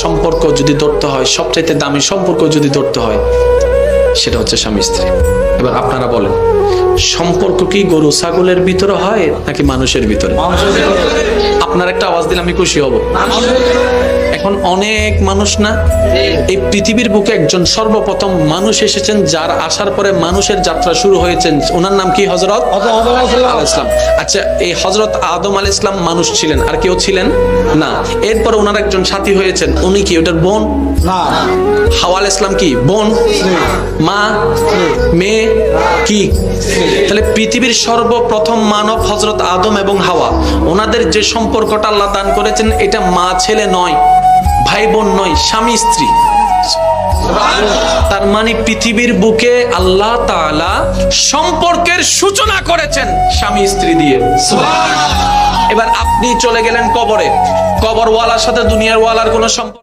সম্পর্ক যদি ধরতে হয়, সবচাইতে দামি সম্পর্ক যদি ধরতে হয়, সেটা হচ্ছে স্বামী স্ত্রী। এবার আপনারা বলেন, সম্পর্ক কি গরু ছাগলের ভিতরে হয় নাকি মানুষের ভিতরে? আপনার একটা আওয়াজ দিলে আমি খুশি হব। এখন অনেক মানুষ না, এই পৃথিবীর বুকে একজন সর্বপ্রথম মানুষ এসেছেন, যার আসার পরে মানুষের যাত্রা শুরু হয়েছে, ওনার নাম কি? হযরত আদম আলাইহিস সালাম। আচ্ছা, এই হযরত আদম আলাইহিস সালাম মানুষ ছিলেন, আর কেউ ছিলেন না। এরপর ওনার একজন সাথী হয়েছেন, উনি কি ওটার বোন? না। হাওয়া আলাইহিস সালাম কি বোন? মা, মেয়ে কি? তাহলে পৃথিবীর সর্বপ্রথম মানব হযরত আদম এবং হাওয়া, ওনাদের যে সম্পর্কটা আল্লাহ দান করেছেন, এটা মা ছেলে নয়, ভাই বোন নয়, স্বামী স্ত্রী। তার মানে পৃথিবীর বুকে আল্লাহ তাআলা সম্পর্কের সূচনা করেছেন স্বামী স্ত্রী দিয়ে। এবার আপনি চলে গেলেন কবরে, কবরওয়ালার সাথে দুনিয়ার ওয়ালার কোনো সম্পর্ক